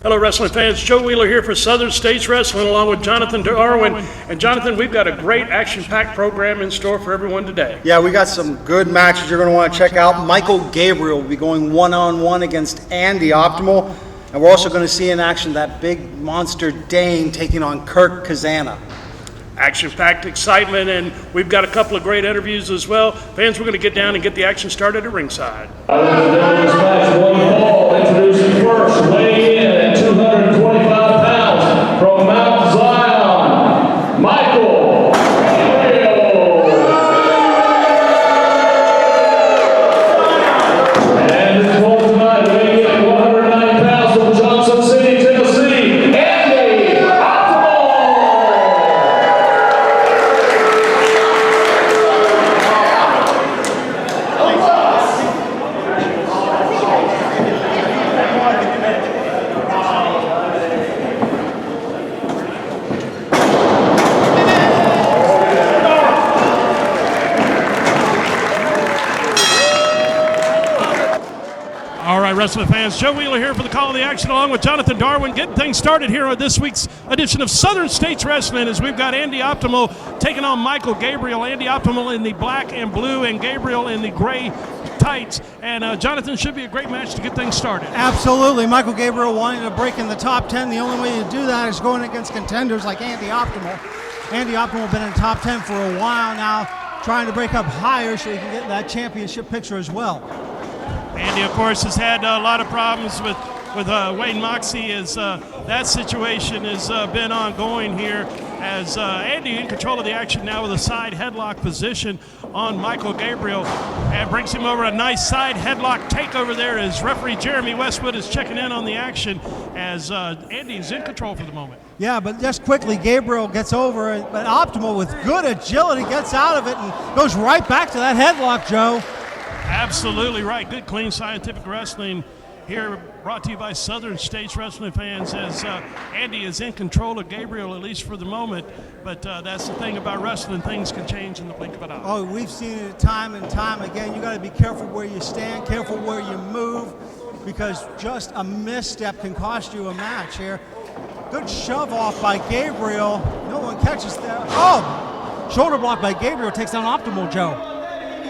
Hello, wrestling fans. Joe Wheeler here for Southern States Wrestling along with Jonathan Darwin. And Jonathan, we've got a great action-packed program in store for everyone today. Yeah, we got some good matches you're going to want to check out. Michael Gabriel will be going one-on-one against Andy Optimal. And we're also going to see in action that big monster Dane taking on Cazana. Action-packed excitement, and we've got a couple of great interviews as well. Fans, we're going to get down and get the action started at ringside. Introducing first, weighing in at 225 pounds from Mount Zion, Michael Gabriel. And his opponent tonight, weighing in at 190 pounds from Johnson City, Tennessee, Andy Optimal. All right, wrestling fans, Joe Wheeler here for the call of the action along with Jonathan Darwin, getting things started here on this week's edition of Southern States Wrestling as we've got Andy Optimal taking on Michael Gabriel. Andy Optimal in the black and blue and Gabriel in the gray tights. And Jonathan, should be a great match to get things started. Absolutely. Michael Gabriel wanting to break in the top 10. The only way to do that is going against contenders like Andy Optimal. Andy Optimal has been in the top 10 for a while now, trying to break up higher so he can get that championship picture as well. Andy, of course, has had a lot of problems with Wayne Moxie as that situation has been ongoing here as Andy in control of the action now with a side headlock position on Michael Gabriel and brings him over a nice side headlock takeover there as referee Jeremy Westwood is checking in on the action as Andy is in control for the moment. Yeah, but just quickly, Gabriel gets over it, but Optimal with good agility gets out of it and goes right back to that headlock, Joe. Absolutely right. Good, clean, scientific wrestling here brought to you by Southern States Wrestling fans as Andy is in control of Gabriel, at least for the moment. But that's the thing about wrestling. Things can change in the blink of an eye. Oh, we've seen it time and time again. You got to be careful where you stand, careful where you move, because just a misstep can cost you a match here. Good shove off by Gabriel. No one catches that. Oh, shoulder block by Gabriel takes down Optimal, Joe.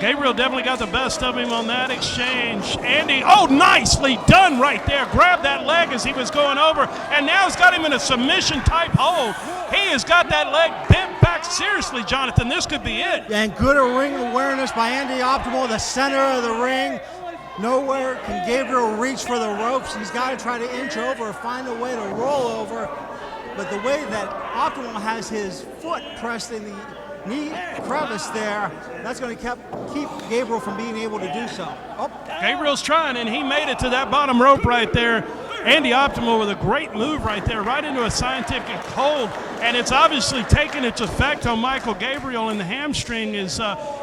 Gabriel definitely got the best of him on that exchange. Andy, oh, nicely done right there. Grabbed that leg as he was going over, and now he's got him in a submission-type hold. He has got that leg bent back. Seriously, Jonathan, this could be it. And good ring awareness by Andy Optimal, the center of the ring. Nowhere can Gabriel reach for the ropes. He's got to try to inch over or find a way to roll over. But the way that Optimal has his foot pressed in the knee crevice there, that's going to keep Gabriel from being able to do so. Oh. Gabriel's trying, and he made it to that bottom rope right there. Andy Optimal with a great move right there, right into a scientific hold, and it's obviously taken its effect on Michael Gabriel, and the hamstring is,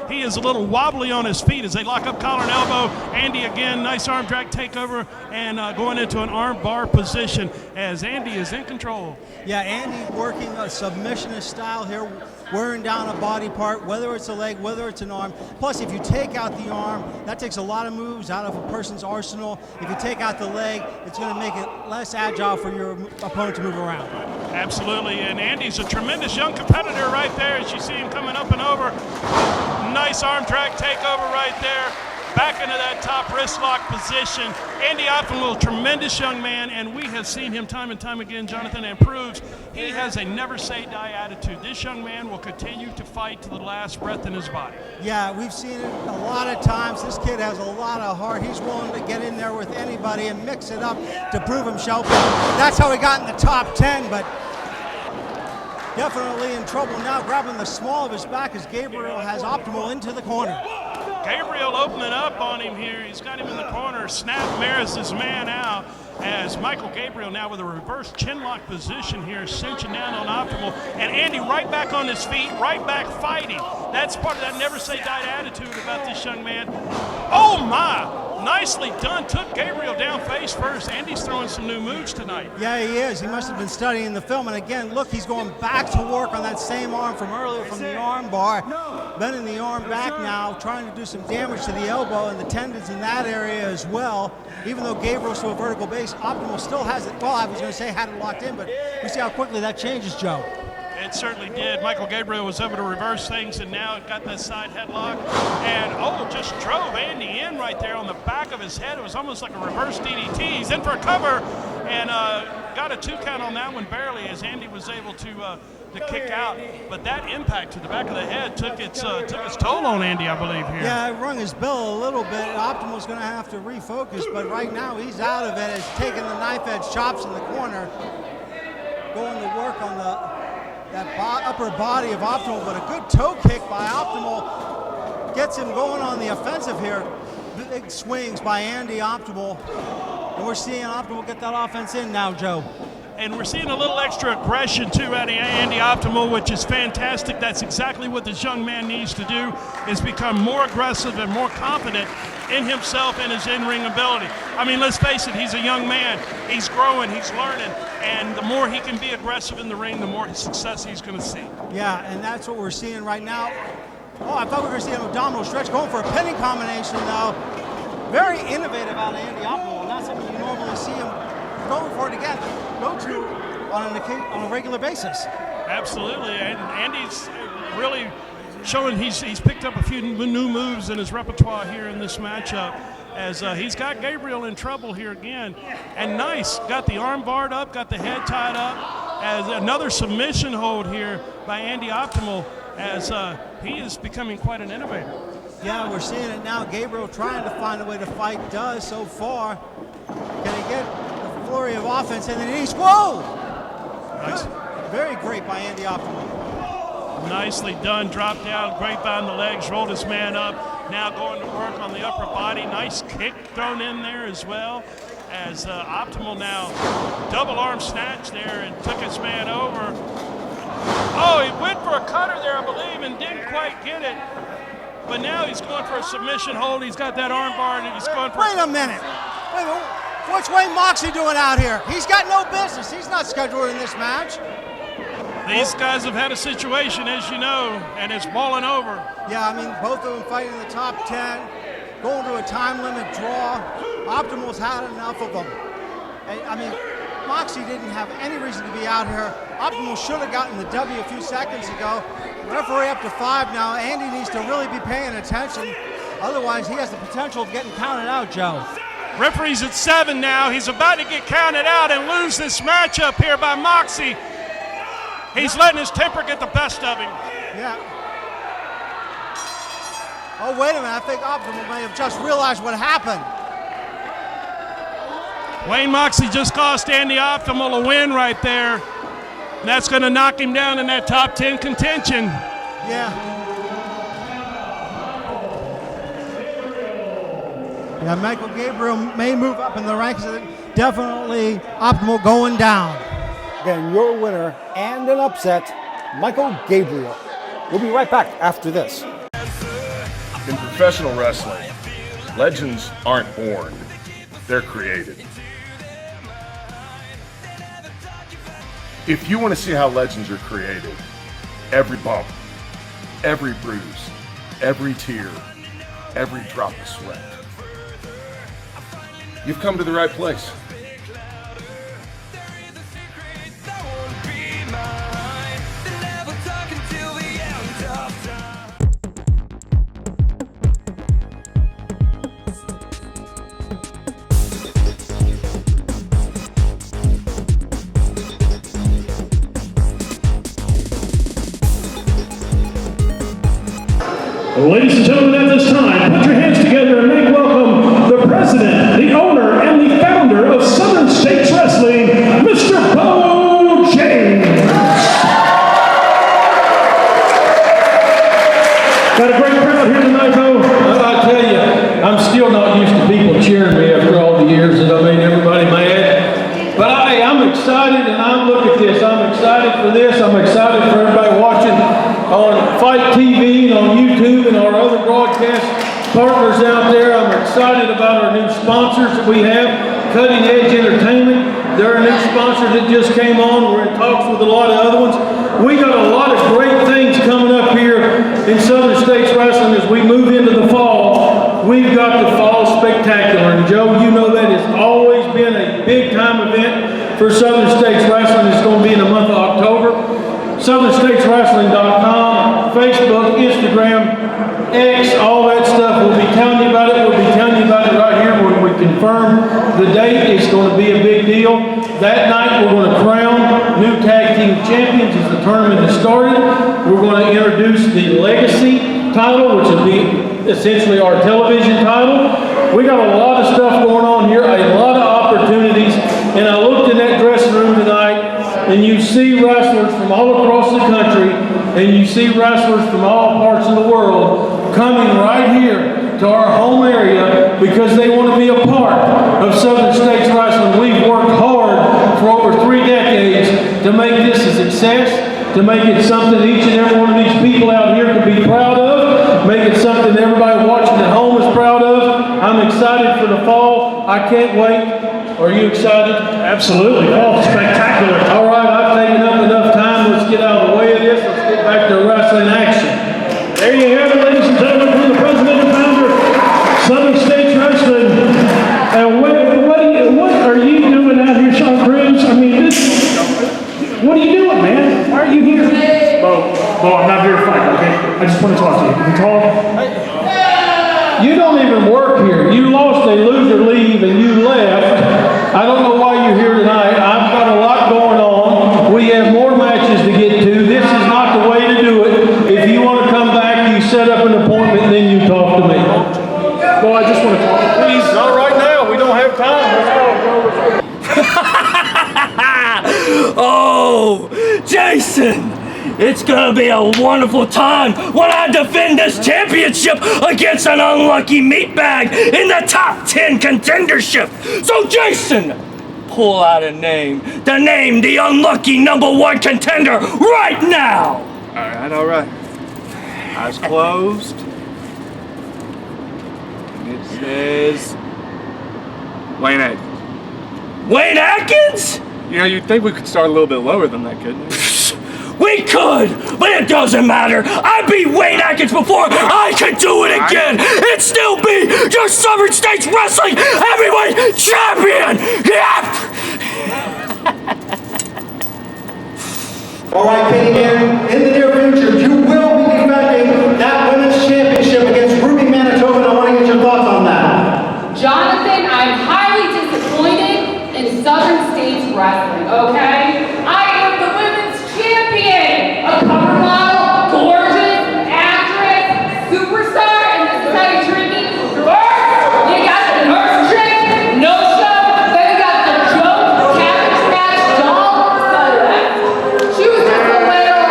he is a little wobbly on his feet as they lock up collar and elbow. Andy again, nice arm drag takeover, and going into an arm bar position as Andy is in control. Yeah, Andy working a submissionist style here, wearing down a body part, whether it's a leg, whether it's an arm. Plus, if you take out the arm, that takes a lot of moves out of a person's arsenal. If you take out the leg, it's going to make it less agile for your opponent to move around. Absolutely, and Andy's a tremendous young competitor right there as you see him coming up and over. Nice arm drag takeover right there. Back into that top wrist lock position. Andy Optimal, tremendous young man, and we have seen him time and time again, Jonathan, and proves he has a never say die attitude. This young man will continue to fight to the last breath in his body. Yeah, we've seen it a lot of times. This kid has a lot of heart. He's willing to get in there with anybody and mix it up to prove himself. That's how he got in the top 10, but definitely in trouble now, grabbing the small of his back as Gabriel has Optimal into the corner. Gabriel opening up on him here. He's got him in the corner. Snap Maris his man out as Michael Gabriel now with a reverse chin lock position here, cinching down on Optimal. And Andy right back on his feet, right back fighting. That's part of that never say die attitude about this young man. Oh my! nicely done. Took Gabriel down face first. Andy's throwing some new moves tonight. Yeah, he is. He must have been studying the film. And again, look, he's going back to work on that same arm from earlier from the arm bar. Bending the arm back now, trying to do some damage to the elbow and the tendons in that area as well. Even though Gabriel's to a vertical base, Optimal still has it. Well, I was going to say had it locked in, but we see how quickly that changes, Joe. It certainly did. Michael Gabriel was able to reverse things, and now it got that side headlock. And, just drove Andy in right there on the back of his head. It was almost like a reverse DDT. He's in for a cover, and got a 2 count on that one barely as Andy was able to kick out. But that impact to the back of the head took its toll on Andy, I believe, here. Yeah, it rung his bell a little bit. Optimal's going to have to refocus, but right now he's out of it. He's taking the knife edge chops in the corner, going to work on that upper body of Optimal, but a good toe kick by Optimal gets him going on the offensive here. Big swings by Andy Optimal, and we're seeing Optimal get that offense in now, Joe. And we're seeing a little extra aggression, too, out of Andy Optimal, which is fantastic. That's exactly what this young man needs to do, is become more aggressive and more confident in himself and his in-ring ability. I mean, let's face it, he's a young man. He's growing, he's learning, and the more he can be aggressive in the ring, the more success he's going to see. Yeah, and that's what we're seeing right now. Oh, I thought we were going to see an abdominal stretch, going for a pinning combination, though. Very innovative out of Andy Optimal, not something you normally see him going for it again. Go to on a regular basis. Absolutely, and Andy's really showing he's picked up a few new moves in his repertoire here in this matchup, as he's got Gabriel in trouble here again. And nice, got the arm barred up, got the head tied up, as another submission hold here by Andy Optimal, as he is becoming quite an innovator. Yeah, we're seeing it now. Gabriel trying to find a way to fight, does so far. Can he get the flurry of offense in the east? Whoa! Nice. Good. Very great by Andy Optimal. Nicely done, dropped down, great behind the legs, rolled his man up, now going to work on the upper body. Nice kick thrown in there as well, as Optimal now double arm snatch there and took his man over. Oh, he went for a cutter there, I believe, and didn't quite get it. But now he's going for a submission hold. He's got that arm bar, and he's going for... Wait a minute. What's Wayne Moxley doing out here? He's got no business. He's not scheduled in this match. These guys have had a situation, as you know, and it's balling over. Yeah, I mean, both of them fighting in the top 10, going to a time limit draw. Optimal's had enough of them. And, I mean, Moxley didn't have any reason to be out here. Optimal should have gotten the W a few seconds ago. Referee up to 5 now. Andy needs to really be paying attention. Otherwise, he has the potential of getting counted out, Joe. Referee's at 7 now. He's about to get counted out and lose this matchup here by Moxie. He's letting his temper get the best of him. Yeah. Oh, wait a minute. I think Optimal may have just realized what happened. Wayne Moxie just cost Andy Optimal a win right there. And that's going to knock him down in that top 10 contention. Yeah. Yeah, Michael Gabriel may move up in the ranks. Definitely Optimal going down. Again, your winner and an upset, Michael Gabriel. We'll be right back after this. In professional wrestling, legends aren't born, they're created. If you want to see how legends are created, every bump, every bruise, every tear, every drop of sweat, you've come to the right place. Ladies and gentlemen, at this time, put your hands together and make welcome the president, the owner, and the founder of Southern States Wrestling, Mr. Beau James. Got a great crowd here tonight, Beau. Well, I tell you, I'm still not used to people cheering me after all the years that I made everybody mad. But I'm excited, and look at this. I'm excited for this. I'm excited for everybody watching on Fite TV and on YouTube and our other broadcast partners out there. I'm excited about our new sponsors that we have. Cutting Edge Entertainment, they're a new sponsor that just came on. We're in talks with a lot of other ones. We got a lot of great things coming up here in Southern States Wrestling as we move into the fall. We've got the Fall Spectacular, and Joe, you know that has always been a big time event for Southern States Wrestling. It's going to be in the month of October. SouthernStatesWrestling.com, Facebook, Instagram, X, all that stuff. We'll be telling you about it. We'll be telling you about it right here when we confirm the date. It's going to be a big deal. That night we're going to crown new tag team champions as the tournament has started. We're going to introduce the Legacy title, which will be essentially our television title. We got a lot of stuff going on here, a lot of opportunities, and I looked in that dressing room tonight and you see wrestlers from all across the country and you see wrestlers from all parts of the world coming right here to our home area because they want to be a part of Southern States Wrestling. We've worked hard for over 3 decades to make this a success, to make it something each and every one of these people out here can be proud of, make it something everybody watching at home is proud of. I'm excited for the fall. I can't wait. Are you excited? Absolutely. Oh, spectacular. All right, I've taken up enough time. Let's get out of the way of this. Let's get back to wrestling action. There you have it, ladies and gentlemen, from the president and founder of Southern States Wrestling. And what are you doing out here, Sean Cruz? I mean, what are you doing, man? Why are you here? Bo, I'm not here to fight, okay? I just want to talk to you. Can we talk? You don't even work here. You lost a loser leave and you left. I don't know why you're here tonight. I've got a lot going on. We have more matches to get to. This is not the way to do it. If you want to come back, you set up an appointment and then you talk to me. Bo, I just want to talk to you. Please, not right now. We don't have time. Oh, Jason! It's gonna be a wonderful time when I defend this championship against an unlucky meatbag in the top 10 contendership. So Jason, pull out a name. The unlucky #1 contender right now. All right. Eyes closed. It says Wayne Atkins. Wayne Atkins? You know, you'd think we could start a little bit lower than that, couldn't we? We could, but it doesn't matter. I beat Wayne Atkins before. I could do it again and still be your Southern States Wrestling Heavyweight Champion. Yep. All right, Katie Gannon, in the near future, you will be defending that women's championship against Ruby Manitoba, and I want to get your thoughts on that. Jonathan, I'm highly disappointed in Southern States Wrestling, okay? I am the women's champion, a cover model, gorgeous, actress, superstar, and this is how you treat me. First, you got the nurse trick, no show, then you got the joke, cabbage patch doll, she was just a little,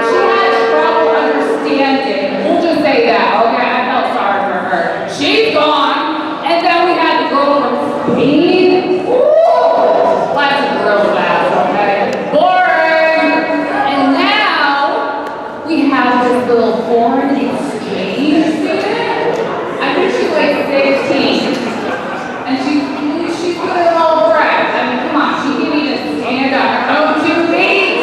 she had trouble understanding, we'll just say that, okay? I felt sorry for her. She's gone, and then we had the girl from Spain. Ooh, that's real fast, okay? Boring. And now we have this little foreign exchange student. I think she's like 16, and she's doing it all right. I mean, come on, she can even stand on her own 2 feet.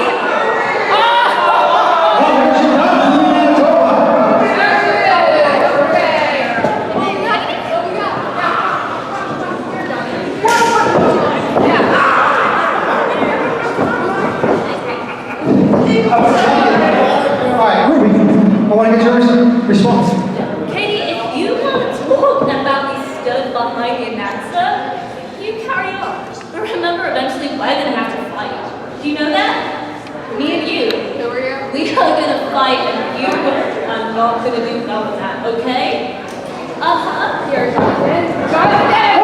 All right, Ruby, I want to get your response. Katie, if you want to talk about these stood behind you and that stuff, you carry on. But remember, eventually we're going to have to fight. Do you know that? Me and you. Who are you? We are going to fight and you are not going to do well with that, okay? Here, Jonathan. Jonathan!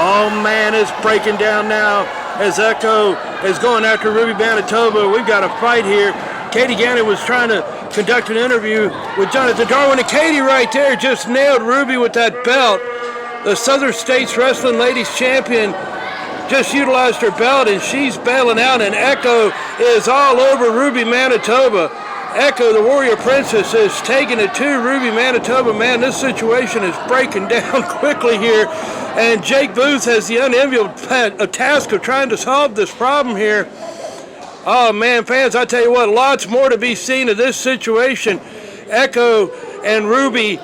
Oh man, it's breaking down now as Echo is going after Ruby Manitoba. We've got a fight here. Katie Gannon was trying to conduct an interview with Jonathan Darwin, and Katie right there just nailed Ruby with that belt. The Southern States Wrestling Ladies Champion just utilized her belt, and she's bailing out, and Echo is all over Ruby Manitoba. Echo, the Warrior Princess, is taking it to Ruby Manitoba. Man, this situation is breaking down quickly here. And Jake Booth has the unenviable task of trying to solve this problem here. Oh, man, fans, I tell you what, lots more to be seen of this situation. Echo and Ruby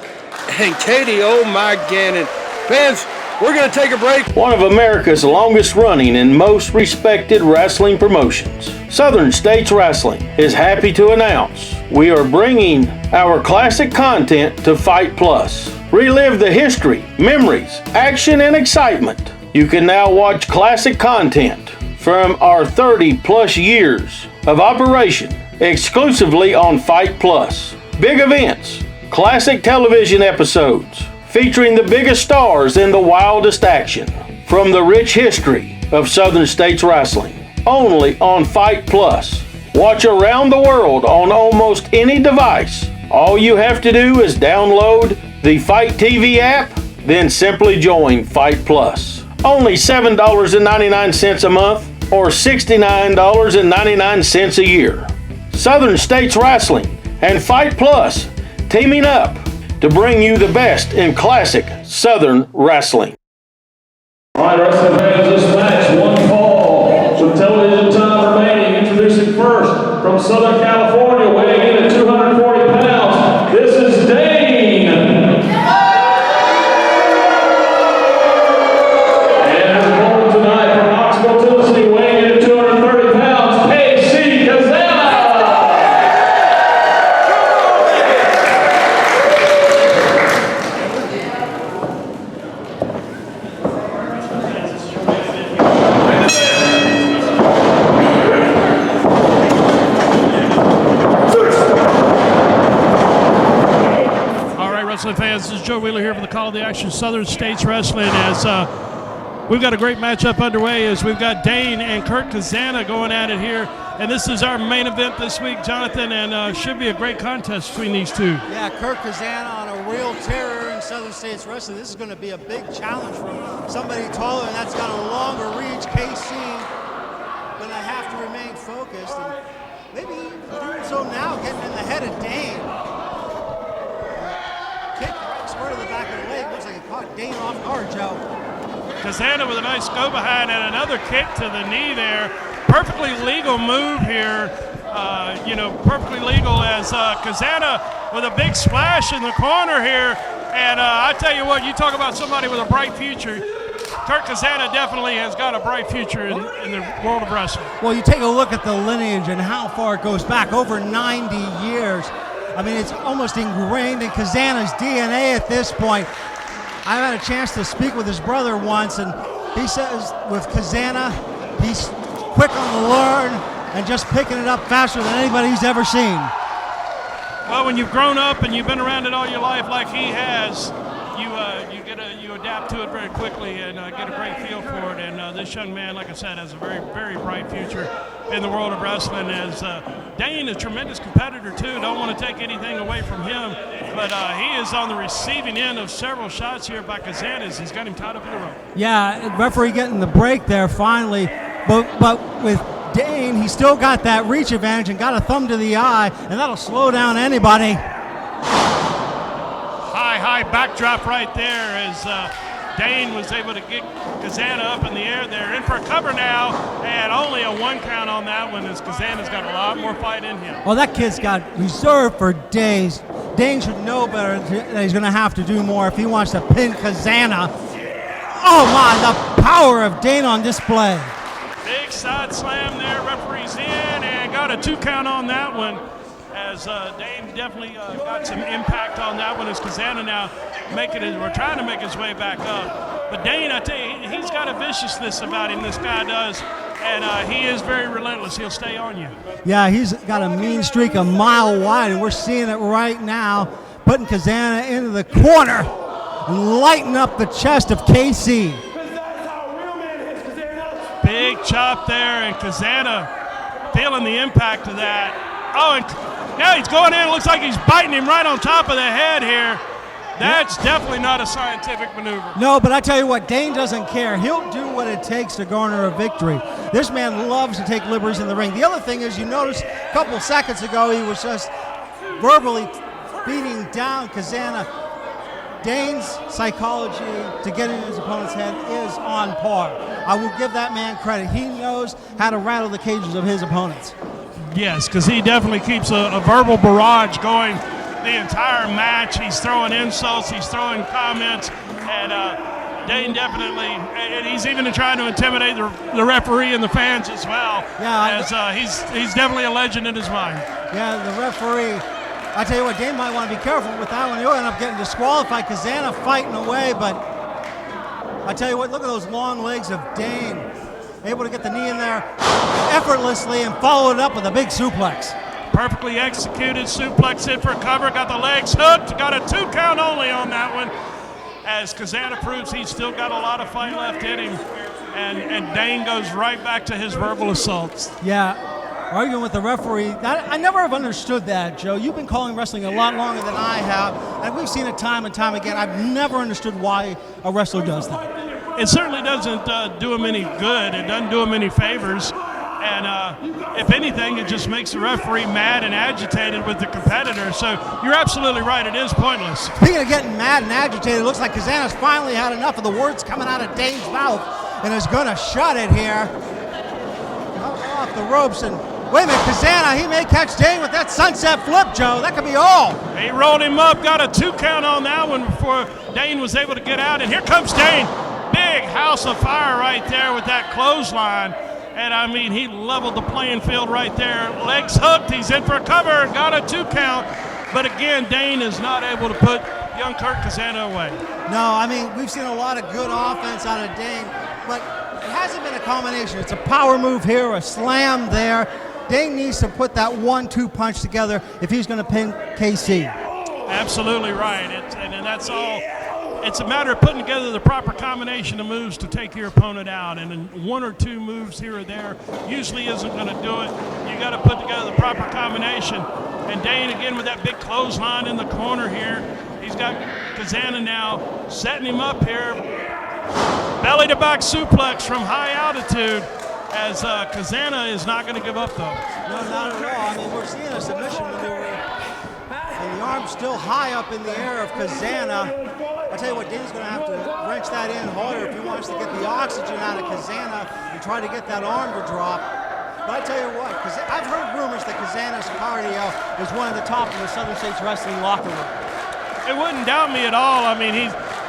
and Katie, oh, my Gannon. Fans, we're going to take a break. One of America's longest running and most respected wrestling promotions, Southern States Wrestling, is happy to announce we are bringing our classic content to Fite Plus. Relive the history, memories, action, and excitement. You can now watch classic content from our 30 plus years of operation exclusively on Fite Plus. Big events, classic television episodes, featuring the biggest stars in the wildest action from the rich history of Southern States Wrestling. Only on Fite Plus. Watch around the world on almost any device. All you have to do is download the Fite TV app, then simply join Fite Plus. Only $7.99 a month or $69.99 a year. Southern States Wrestling and Fite Plus teaming up to bring you the best in classic Southern wrestling. All right, wrestling fans, this match, one fall. With television time remaining, introducing first from Southern California, weighing in at 240 pounds, this is Dane. And his opponent tonight from Knoxville, Tennessee, weighing in at 230 pounds, KC Cazana. Wrestling fans, this is Joe Wheeler here for the Call of the Action Southern States Wrestling as we've got a great matchup underway as we've got Dane and Kurt Cazana going at it here. And this is our main event this week, Jonathan, and should be a great contest between these two. Yeah, Kurt Cazana on a real terror in Southern States Wrestling. This is going to be a big challenge from somebody taller and that's got a longer reach. KC going to have to remain focused and maybe doing so now, getting in the head of Dane. Kick right square to the back of the leg. Looks like it caught Dane off guard, Joe. Cazana with a nice go behind and another kick to the knee there. Perfectly legal move here. Perfectly legal as Cazana with a big splash in the corner here. And I tell you what, you talk about somebody with a bright future. Kurt Cazana definitely has got a bright future in the world of wrestling. Well, you take a look at the lineage and how far it goes back, over 90 years. I mean, it's almost ingrained in Cazana's DNA at this point. I've had a chance to speak with his brother once, and he says with Cazana, he's quick on the learn and just picking it up faster than anybody he's ever seen. Well, when you've grown up and you've been around it all your life like he has, you adapt to it very quickly and get a great feel for it. And this young man, like I said, has a very, very bright future in the world of wrestling. As Dane, a tremendous competitor too. Don't want to take anything away from him, but he is on the receiving end of several shots here by Cazana as he's got him tied up in the rope. Yeah, referee getting the break there finally, but with Dane, he still got that reach advantage and got a thumb to the eye, and that'll slow down anybody. High backdrop right there as Dane was able to get Cazana up in the air there. In for a cover now, and only a 1 count on that one as Cazana's got a lot more fight in him. Well, that kid's got reserved for days. Dane should know better that he's going to have to do more if he wants to pin Cazana. Oh my, the power of Dane on display. Big side slam there, referee's in, and got a 2 count on that one. As Dane definitely got some impact on that one as Cazana now trying to make his way back up. But Dane, I tell you, he's got a viciousness about him, this guy does, and he is very relentless. He'll stay on you. Yeah, he's got a mean streak a mile wide, and we're seeing it right now, putting Cazana into the corner and lighting up the chest of KC. Big chop there, and Cazana feeling the impact of that. Oh, and now he's going in. It looks like he's biting him right on top of the head here. That's definitely not a scientific maneuver. No, but I tell you what, Dane doesn't care. He'll do what it takes to garner a victory. This man loves to take liberties in the ring. The other thing is, you notice a couple seconds ago, he was just verbally beating down Cazana. Dane's psychology to get in his opponent's head is on par. I will give that man credit. He knows how to rattle the cages of his opponents. Yes, because he definitely keeps a verbal barrage going the entire match. He's throwing insults, he's throwing comments, and Dane definitely, and he's even trying to intimidate the referee and the fans as well. Yeah, as he's definitely a legend in his mind. Yeah, the referee. I tell you what, Dane might want to be careful with that one. He'll end up getting disqualified. Cazana fighting away, but I tell you what, look at those long legs of Dane. Able to get the knee in there effortlessly and follow it up with a big suplex. Perfectly executed suplex in for a cover, got the legs hooked, got a 2 count only on that one. As Cazana proves he's still got a lot of fight left in him, and Dane goes right back to his verbal assaults. Yeah, arguing with the referee. I never have understood that, Joe. You've been calling wrestling a lot longer than I have, and we've seen it time and time again. I've never understood why a wrestler does that. It certainly doesn't do him any good. It doesn't do him any favors. And if anything, it just makes the referee mad and agitated with the competitor. So you're absolutely right. It is pointless. Speaking of getting mad and agitated, it looks like Cazana's finally had enough of the words coming out of Dane's mouth and is going to shut it here. Off the ropes, and wait a minute, Cazana, he may catch Dane with that sunset flip, Joe. That could be all. He rolled him up, got a 2 count on that one before Dane was able to get out. And here comes Dane. Big house of fire right there with that clothesline. And I mean, he leveled the playing field right there. Legs hooked, he's in for a cover, got a 2 count. But again, Dane is not able to put young Kurt Cazana away. No, I mean, we've seen a lot of good offense out of Dane, but it hasn't been a combination. It's a power move here, a slam there. Dane needs to put that 1-2 punch together if he's going to pin KC. Absolutely right. And that's all. It's a matter of putting together the proper combination of moves to take your opponent out, and then 1 or 2 moves here or there usually isn't going to do it. You got to put together the proper combination. And Dane again with that big clothesline in the corner here. He's got Cazana now setting him up here. Belly to back suplex from high altitude, as Cazana is not going to give up though. No, not at all. I mean, we're seeing a submission maneuver, and the arm's still high up in the air of Cazana. I tell you what, Dane's going to have to wrench that in harder if he wants to get the oxygen out of Cazana and try to get that arm to drop. But I tell you what, I've heard rumors that Cazana's cardio is one of the top in the Southern States Wrestling locker room. It wouldn't doubt me at all. I mean,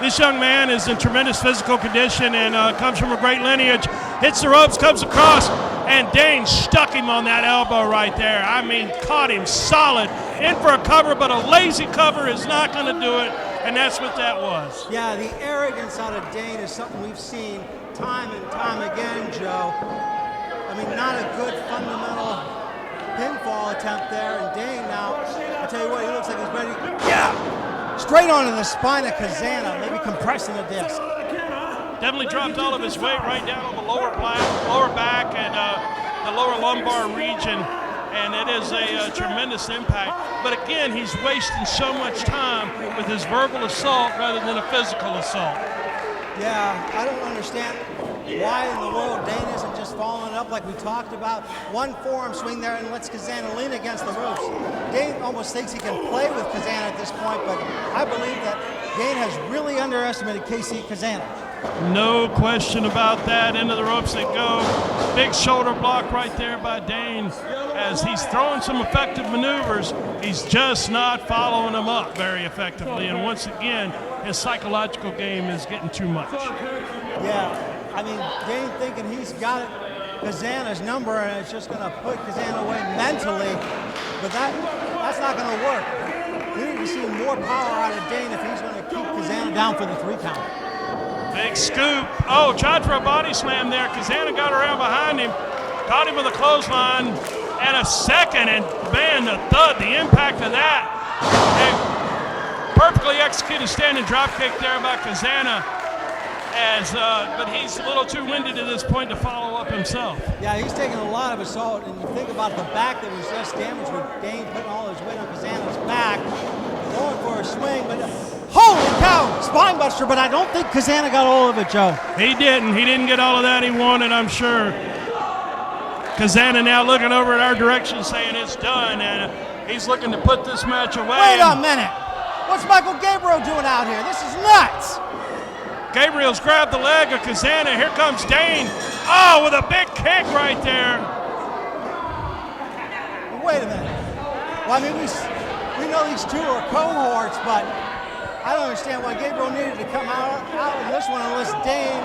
this young man is in tremendous physical condition and comes from a great lineage. Hits the ropes, comes across, and Dane stuck him on that elbow right there. I mean, caught him solid. In for a cover, but a lazy cover is not going to do it. And that's what that was. Yeah, the arrogance out of Dane is something we've seen time and time again, Joe. I mean, not a good fundamental pinfall attempt there. And Dane now, I tell you what, he looks like he's ready. Yeah! Straight onto the spine of Cazana, maybe compressing the disc. Definitely dropped all of his weight right down on the lower back and the lower lumbar region. And it is a tremendous impact. But again, he's wasting so much time with his verbal assault rather than a physical assault. Yeah, I don't understand why in the world Dane isn't just following up like we talked about. One forearm swing there and lets Cazana lean against the ropes. Dane almost thinks he can play with Cazana at this point, but I believe that Dane has really underestimated KC Cazana. No question about that. Into the ropes they go. Big shoulder block right there by Dane. As he's throwing some effective maneuvers, he's just not following them up very effectively. And once again, his psychological game is getting too much. Yeah, I mean, Dane thinking he's got Cazana's number and it's just going to put Cazana away mentally, but that's not going to work. We need to see more power out of Dane if he's going to keep Cazana down for the 3 count. Big scoop. Oh, tried for a body slam there. Cazana got around behind him, caught him with a clothesline, and a second, and man, the thud, the impact of that. A perfectly executed standing drop kick there by Cazana, but he's a little too winded at this point to follow up himself. Yeah, he's taking a lot of assault, and you think about the back that was just damaged with Dane putting all his weight on Cazana's back, going for a swing, but Holy cow, spinebuster, but I don't think Cazana got all of it, Joe. He didn't. He didn't get all of that he wanted, I'm sure. Cazana now looking over at our direction saying it's done, and he's looking to put this match away. Wait a minute. What's Michael Gabriel doing out here? This is nuts. Gabriel's grabbed the leg of Cazana. Here comes Dane. Oh, with a big kick right there. Wait a minute. Well, I mean, we know these two are cohorts, but I don't understand why Gabriel needed to come out in this one unless Dane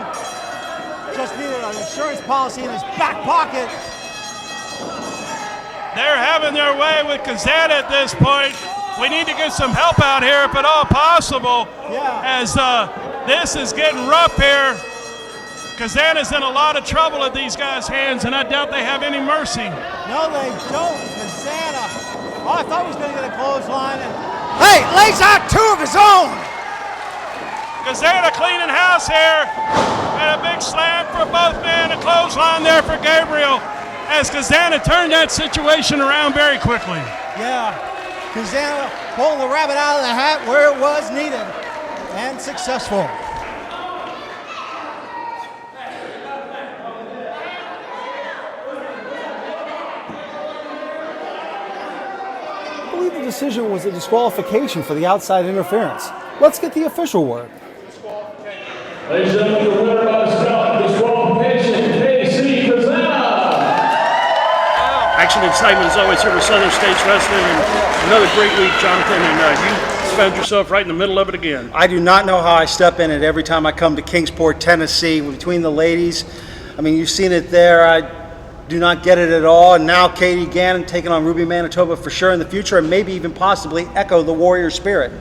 just needed an insurance policy in his back pocket. They're having their way with Cazana at this point. We need to get some help out here if at all possible. Yeah. As this is getting rough here. Cazana's in a lot of trouble at these guys' hands, and I doubt they have any mercy. No, they don't. Cazana. Oh, I thought he was going to get a clothesline. Hey, lays out two of his own. Cazana cleaning house here. And a big slam for both men. A clothesline there for Gabriel. As Cazana turned that situation around very quickly. Yeah. Cazana pulling the rabbit out of the hat where it was needed. And successful. I believe the decision was a disqualification for the outside interference. Let's get the official word. Ladies and gentlemen, the winner by disqualification, KC Cazana. Action and excitement is always here with Southern States Wrestling, and another great week, Jonathan, and you found yourself right in the middle of it again. I do not know how I step in it every time I come to Kingsport, Tennessee, between the ladies. I mean, you've seen it there. I do not get it at all. And now Katie Gannon taking on Ruby Manitoba for sure in the future, and maybe even possibly echo the Warrior spirit.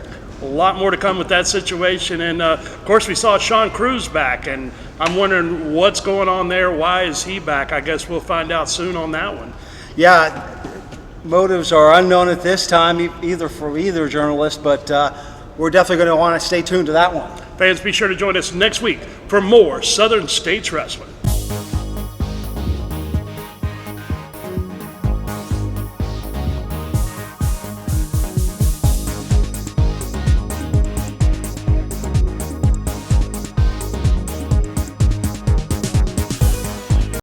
A lot more to come with that situation, and of course we saw Sean Cruz back, and I'm wondering what's going on there. Why is he back? I guess we'll find out soon on that one. Yeah, motives are unknown at this time, either for either journalist, but we're definitely going to want to stay tuned to that one. Fans, be sure to join us next week for more Southern States Wrestling.